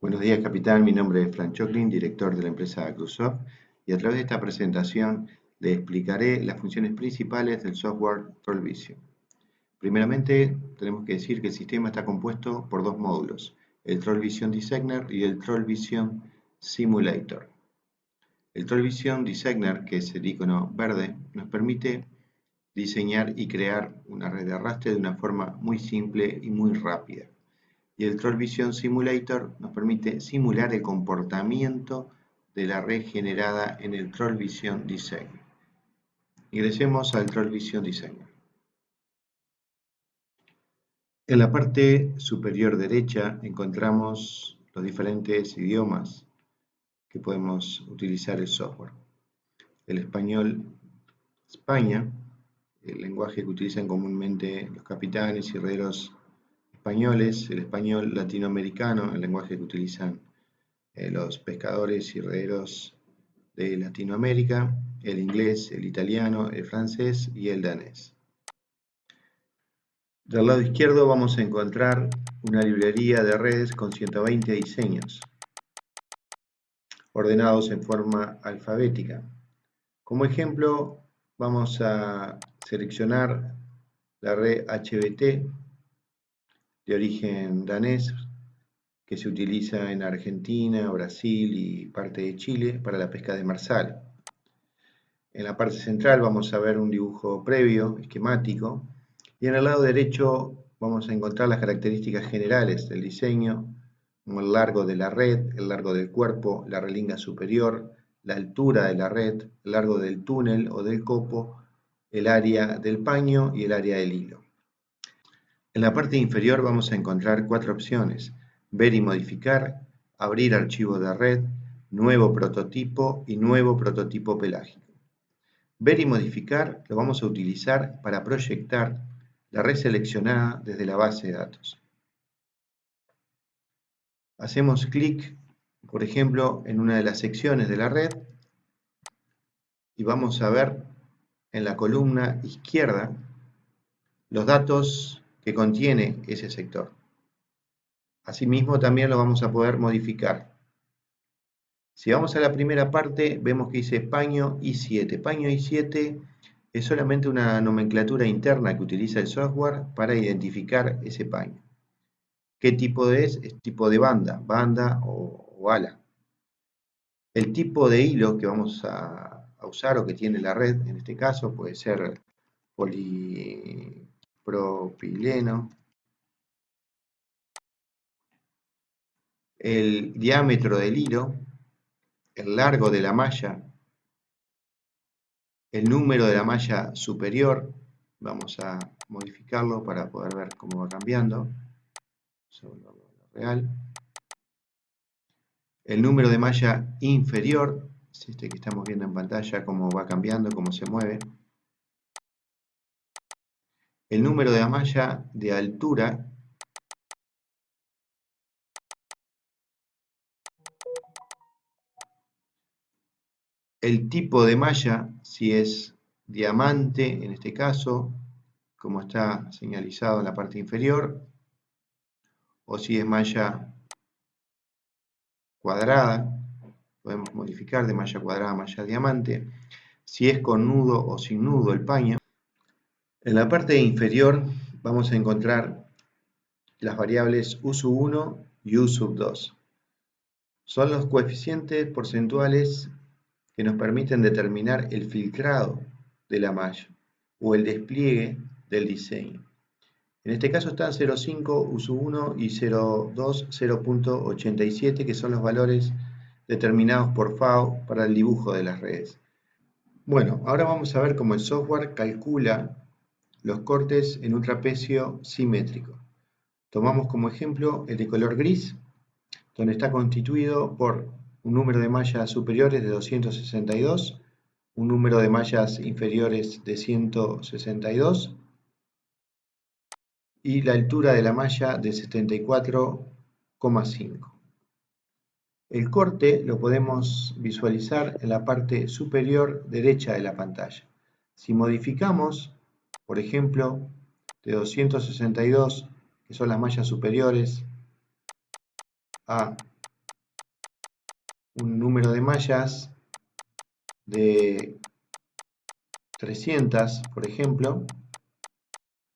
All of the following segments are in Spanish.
Buenos días, capitán. Mi nombre es Frank Choclin, director de la empresa Crusoft, y a través de esta presentación le explicaré las funciones principales del software Trollvision. Primeramente, tenemos que decir que el sistema está compuesto por dos módulos, el Trollvision Designer y el Trollvision Simulator. El Trollvision Designer, que es el icono verde, nos permite diseñar y crear una red de arrastre de una forma muy simple y muy rápida. Y el Trollvision Simulator nos permite simular el comportamiento de la red generada en el Trollvision Designer. Ingresemos al Trollvision Designer. En la parte superior derecha encontramos los diferentes idiomas que podemos utilizar el software. El español España, el lenguaje que utilizan comúnmente los capitanes y herreros españoles, el español latinoamericano, el lenguaje que utilizan los pescadores y herreros de Latinoamérica, el inglés, el italiano, el francés y el danés. Del lado izquierdo vamos a encontrar una librería de redes con 120 diseños, ordenados en forma alfabética. Como ejemplo, vamos a seleccionar la red HBT de origen danés, que se utiliza en Argentina, Brasil y parte de Chile para la pesca demersal. En la parte central vamos a ver un dibujo previo, esquemático, y en el lado derecho vamos a encontrar las características generales del diseño, como el largo de la red, el largo del cuerpo, la relinga superior, la altura de la red, el largo del túnel o del copo, el área del paño y el área del hilo. En la parte inferior vamos a encontrar cuatro opciones: ver y modificar, abrir archivo de red, nuevo prototipo y nuevo prototipo pelágico. Ver y modificar lo vamos a utilizar para proyectar la red seleccionada desde la base de datos. Hacemos clic, por ejemplo, en una de las secciones de la red y vamos a ver en la columna izquierda los datos que contiene ese sector. Asimismo, también lo vamos a poder modificar. Si vamos a la primera parte, vemos que dice paño I7. Paño I7 es solamente una nomenclatura interna que utiliza el software para identificar ese paño. ¿Qué tipo es? Es tipo de banda o ala. El tipo de hilo que vamos a usar o que tiene la red, en este caso, puede ser polipropileno. El diámetro del hilo, el largo de la malla, el número de la malla superior, vamos a modificarlo para poder ver cómo va cambiando. Real. El número de malla inferior, es este que estamos viendo en pantalla, cómo va cambiando, cómo se mueve. El número de la malla de altura. El tipo de malla, si es diamante, en este caso, como está señalizado en la parte inferior, o si es malla cuadrada, podemos modificar de malla cuadrada a malla diamante, si es con nudo o sin nudo el paño. En la parte inferior vamos a encontrar las variables U1 y U2. Son los coeficientes porcentuales que nos permiten determinar el filtrado de la malla o el despliegue del diseño. En este caso están 0.5, U1 y 0.2, 0.87, que son los valores determinados por FAO para el dibujo de las redes. Bueno, ahora vamos a ver cómo el software calcula los cortes en un trapecio simétrico. Tomamos como ejemplo el de color gris, donde está constituido por un número de mallas superiores de 262, un número de mallas inferiores de 162 y la altura de la malla de 74,5. El corte lo podemos visualizar en la parte superior derecha de la pantalla. Si modificamos, por ejemplo, de 262, que son las mallas superiores, a un número de mallas de 300, por ejemplo,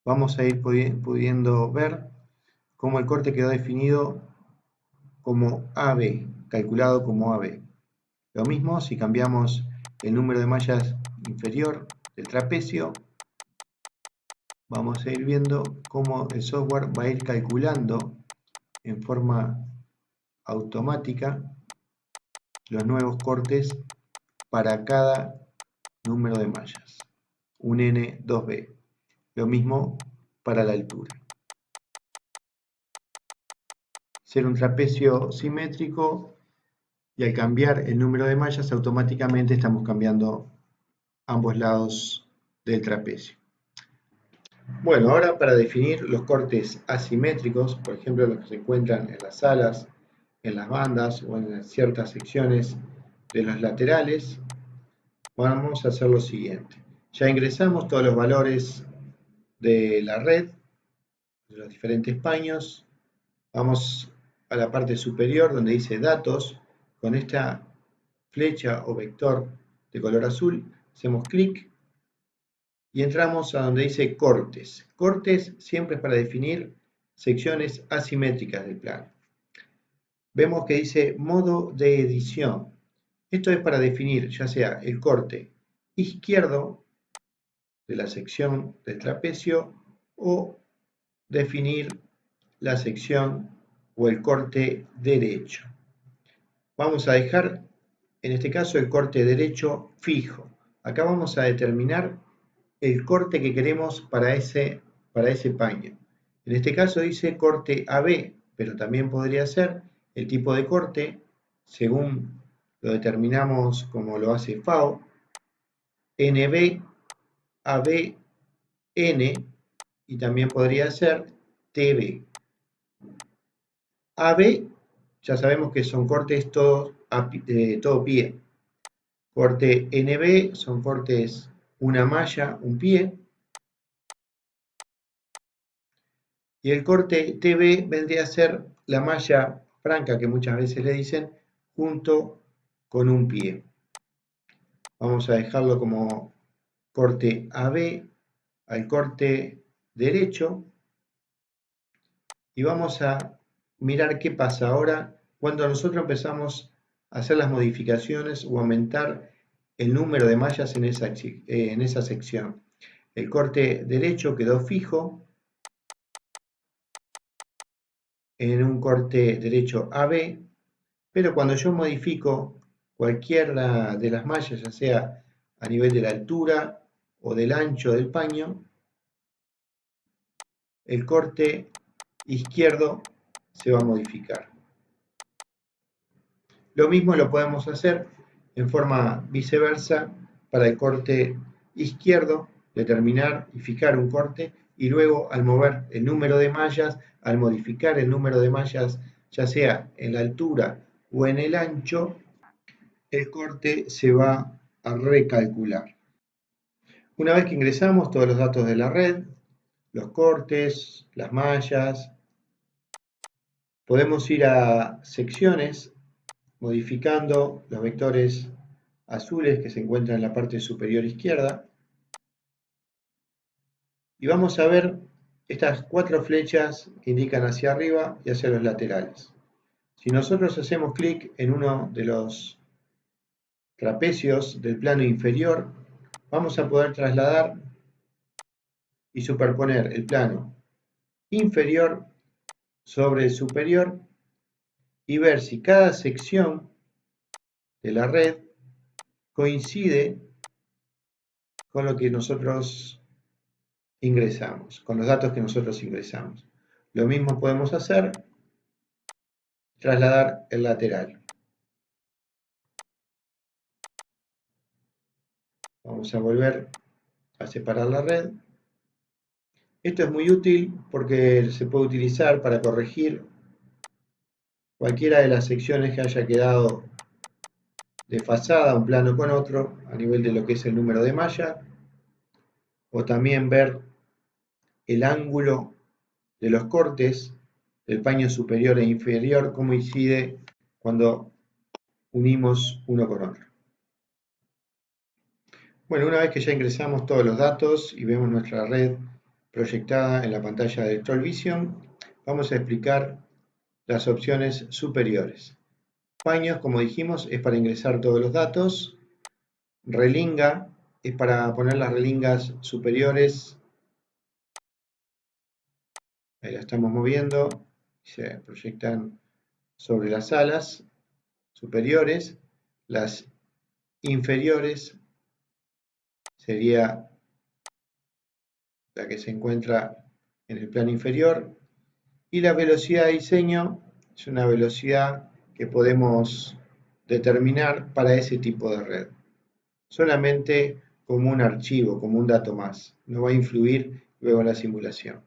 vamos a ir pudiendo ver cómo el corte quedó definido como AB, calculado como AB. Lo mismo si cambiamos el número de mallas inferior del trapecio, vamos a ir viendo cómo el software va a ir calculando en forma automática los nuevos cortes para cada número de mallas, un N2B. Lo mismo para la altura. Ser un trapecio simétrico y al cambiar el número de mallas automáticamente estamos cambiando ambos lados del trapecio. Bueno, ahora para definir los cortes asimétricos, por ejemplo los que se encuentran en las alas, en las bandas o en ciertas secciones de los laterales, vamos a hacer lo siguiente. Ya ingresamos todos los valores de la red, de los diferentes paños. Vamos a la parte superior donde dice datos. Con esta flecha o vector de color azul hacemos clic y entramos a donde dice cortes. Cortes siempre es para definir secciones asimétricas del plano. Vemos que dice modo de edición. Esto es para definir ya sea el corte izquierdo de la sección del trapecio o definir la sección o el corte derecho. Vamos a dejar en este caso el corte derecho fijo. Acá vamos a determinar el corte que queremos para ese paño. En este caso dice corte AB, pero también podría ser el tipo de corte, según lo determinamos como lo hace FAO, NB, AB, N, y también podría ser TB. AB, ya sabemos que son cortes todo pie. Corte NB son cortes una malla, un pie. Y el corte TB vendría a ser la malla franca que muchas veces le dicen junto con un pie. Vamos a dejarlo como corte AB al corte derecho y vamos a mirar qué pasa ahora cuando nosotros empezamos a hacer las modificaciones o aumentar el número de mallas en esa sección. El corte derecho quedó fijo en un corte derecho AB, pero cuando yo modifico cualquiera de las mallas, ya sea a nivel de la altura o del ancho del paño, el corte izquierdo se va a modificar. Lo mismo lo podemos hacer en forma viceversa para el corte izquierdo, determinar y fijar un corte y luego al mover el número de mallas, al modificar el número de mallas, ya sea en la altura o en el ancho, el corte se va a recalcular. Una vez que ingresamos todos los datos de la red, los cortes, las mallas, podemos ir a secciones modificando los vectores azules que se encuentran en la parte superior izquierda y vamos a ver estas 4 flechas que indican hacia arriba y hacia los laterales. Si nosotros hacemos clic en uno de los trapecios del plano inferior, vamos a poder trasladar y superponer el plano inferior sobre el superior y ver si cada sección de la red coincide con lo que nosotros ingresamos, con los datos que nosotros ingresamos. Lo mismo podemos hacer, trasladar el lateral. Vamos a volver a separar la red. Esto es muy útil porque se puede utilizar para corregir cualquiera de las secciones que haya quedado desfasada un plano con otro a nivel de lo que es el número de malla, o también ver el ángulo de los cortes del paño superior e inferior, cómo incide cuando unimos uno con otro. Bueno, una vez que ya ingresamos todos los datos y vemos nuestra red proyectada en la pantalla de Troll Vision, vamos a explicar las opciones superiores. Paños, como dijimos, es para ingresar todos los datos. Relinga es para poner las relingas superiores. Ahí la estamos moviendo. Se proyectan sobre las alas superiores. Las inferiores sería la que se encuentra en el plano inferior. Y la velocidad de diseño es una velocidad que podemos determinar para ese tipo de red. Solamente como un archivo, como un dato más. No va a influir luego en la simulación.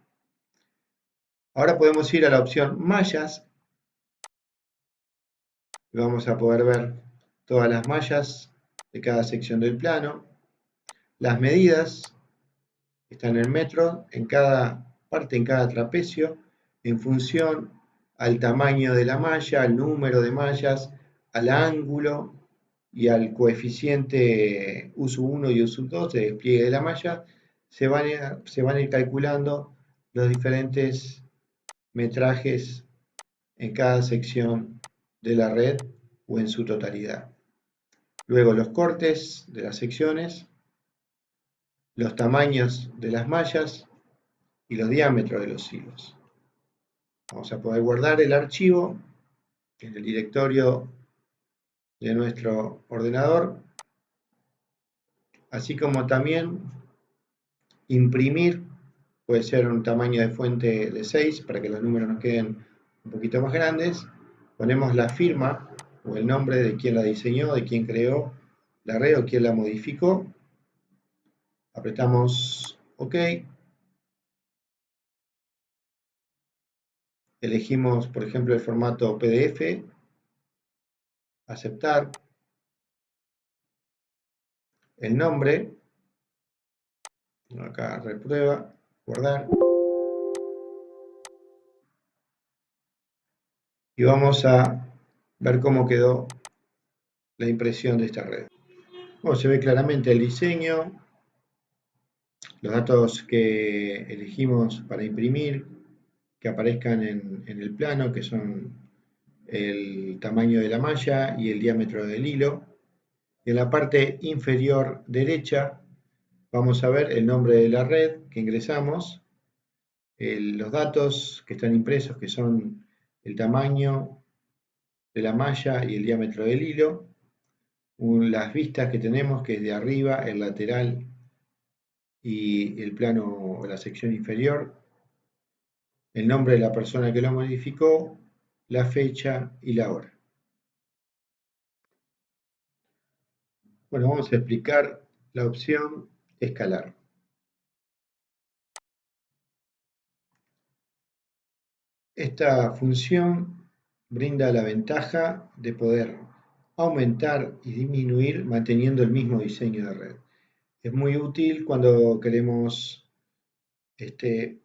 Ahora podemos ir a la opción mallas. Y vamos a poder ver todas las mallas de cada sección del plano. Las medidas están en metros, en cada parte, en cada trapecio, en función al tamaño de la malla, al número de mallas, al ángulo y al coeficiente U1 y U2 de despliegue de la malla, se van a ir calculando los diferentes metrajes en cada sección de la red o en su totalidad. Luego los cortes de las secciones, los tamaños de las mallas y los diámetros de los hilos. Vamos a poder guardar el archivo en el directorio de nuestro ordenador, así como también imprimir, puede ser un tamaño de fuente de 6 para que los números nos queden un poquito más grandes. Ponemos la firma o el nombre de quien la diseñó, de quien creó la red o quien la modificó. Apretamos OK. Elegimos, por ejemplo, el formato PDF. Aceptar. El nombre. Acá reprueba. Guardar. Y vamos a ver cómo quedó la impresión de esta red. Bueno, se ve claramente el diseño, los datos que elegimos para imprimir, que aparezcan en el plano, que son el tamaño de la malla y el diámetro del hilo. En la parte inferior derecha vamos a ver el nombre de la red que ingresamos, los datos que están impresos, que son el tamaño de la malla y el diámetro del hilo, las vistas que tenemos, que es de arriba, el lateral y el plano o la sección inferior, el nombre de la persona que lo modificó, la fecha y la hora. Bueno, vamos a explicar la opción escalar. Esta función brinda la ventaja de poder aumentar y disminuir manteniendo el mismo diseño de red. Es muy útil cuando queremos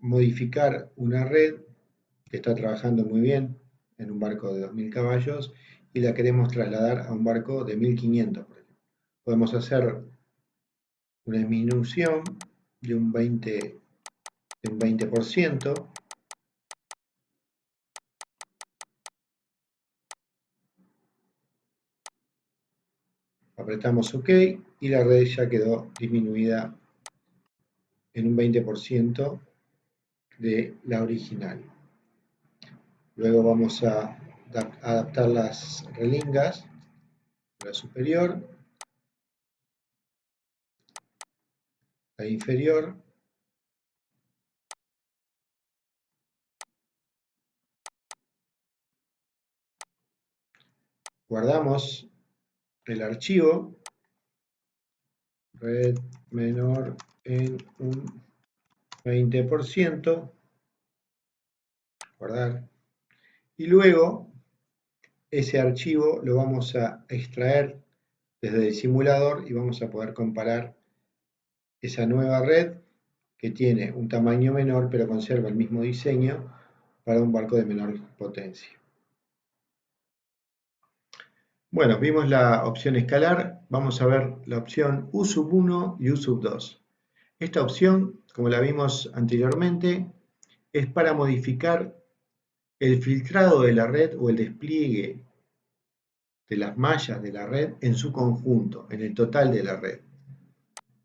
modificar una red que está trabajando muy bien en un barco de 2000 caballos y la queremos trasladar a un barco de 1500, por ejemplo. Podemos hacer una disminución de un 20%. Apretamos OK y la red ya quedó disminuida en un 20% de la original. Luego vamos a adaptar las relingas, la superior, la inferior, guardamos el archivo, red menor en un 20%, guardar, y luego ese archivo lo vamos a extraer desde el simulador y vamos a poder comparar esa nueva red que tiene un tamaño menor pero conserva el mismo diseño para un barco de menor potencia. Bueno, vimos la opción escalar, vamos a ver la opción U1 y U2. Esta opción, como la vimos anteriormente, es para modificar el filtrado de la red o el despliegue de las mallas de la red en su conjunto, en el total de la red.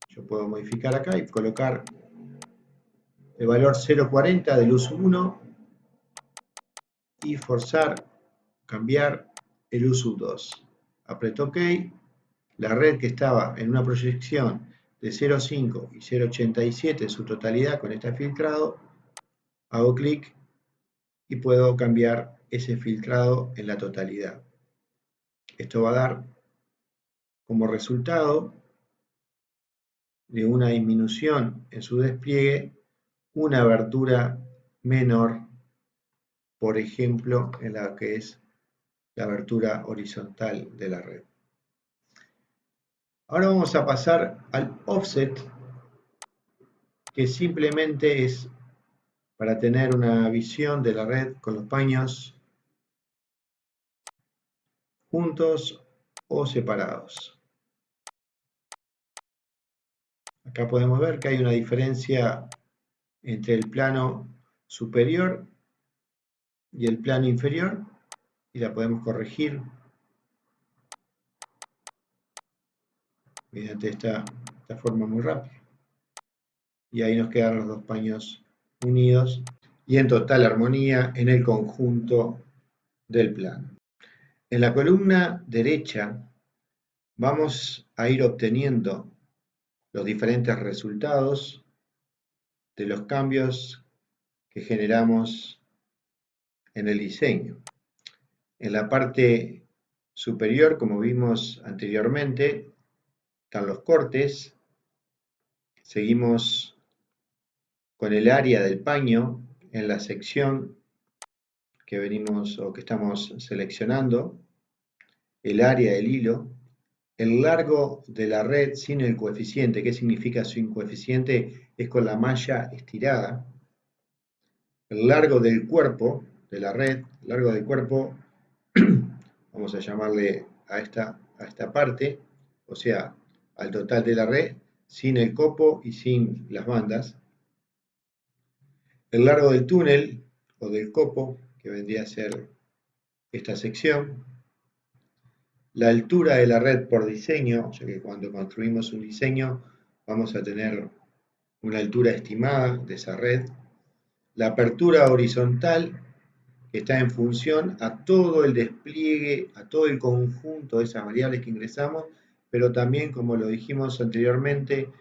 Yo puedo modificar acá y colocar el valor 0.40 del uso 1 y forzar cambiar el uso 2. Aprieto OK. La red que estaba en una proyección de 0.5 y 0.87 en su totalidad con este filtrado, hago clic y puedo cambiar ese filtrado en la totalidad. Esto va a dar como resultado de una disminución en su despliegue una abertura menor, por ejemplo, en la que es la abertura horizontal de la red. Ahora vamos a pasar al offset, que simplemente es para tener una visión de la red con los paños juntos o separados. Acá podemos ver que hay una diferencia entre el plano superior y el plano inferior y la podemos corregir mediante esta forma muy rápida. Y ahí nos quedan los dos paños unidos y en total armonía en el conjunto del plano. En la columna derecha vamos a ir obteniendo los diferentes resultados de los cambios que generamos en el diseño. En la parte superior, como vimos anteriormente, están los cortes. Seguimos con el área del paño en la sección que venimos o que estamos seleccionando, el área del hilo, el largo de la red sin el coeficiente. ¿Qué significa sin coeficiente? Es con la malla estirada. El largo del cuerpo de la red, el largo del cuerpo, vamos a llamarle a esta parte, o sea, al total de la red, sin el copo y sin las bandas. El largo del túnel o del copo, que vendría a ser esta sección. La altura de la red por diseño, ya que cuando construimos un diseño vamos a tener una altura estimada de esa red. La apertura horizontal, que está en función a todo el despliegue, a todo el conjunto de esas variables que ingresamos, pero también, como lo dijimos anteriormente,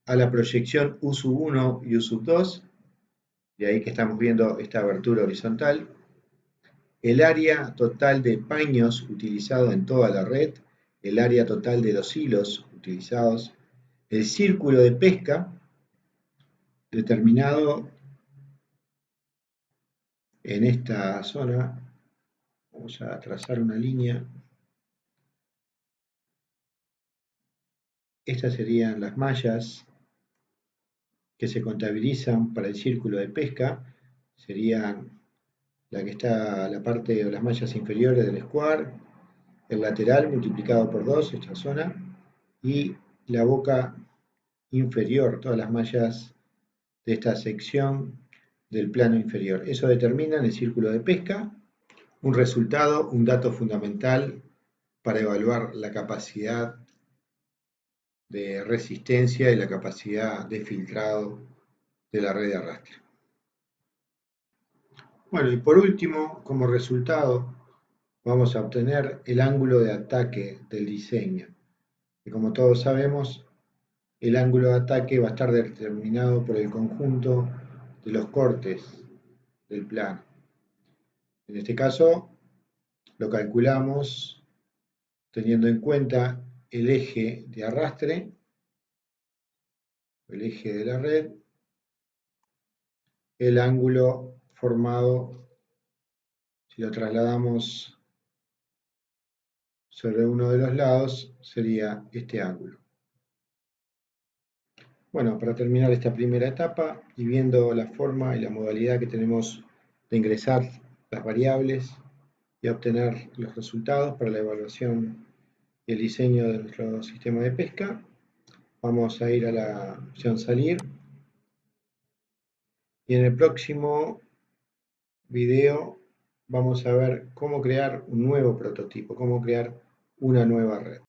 a la proyección U1 y U2, de ahí que estamos viendo esta abertura horizontal. El área total de paños utilizado en toda la red, el área total de los hilos utilizados, el círculo de pesca determinado en esta zona. Vamos a trazar una línea. Estas serían las mallas que se contabilizan para el círculo de pesca. Serían la que está la parte o las mallas inferiores del square, el lateral multiplicado por 2, esta zona, y la boca inferior, todas las mallas de esta sección del plano inferior. Eso determina en el círculo de pesca un resultado, un dato fundamental para evaluar la capacidad de resistencia y la capacidad de filtrado de la red de arrastre. Bueno, y por último, como resultado, vamos a obtener el ángulo de ataque del diseño. Y como todos sabemos, el ángulo de ataque va a estar determinado por el conjunto de los cortes del plano. En este caso, lo calculamos teniendo en cuenta el eje de arrastre, el eje de la red, el ángulo formado, si lo trasladamos sobre uno de los lados, sería este ángulo. Bueno, para terminar esta primera etapa y viendo la forma y la modalidad que tenemos de ingresar las variables y obtener los resultados para la evaluación y el diseño de nuestro sistema de pesca. Vamos a ir a la opción salir y en el próximo video vamos a ver cómo crear un nuevo prototipo, cómo crear una nueva red.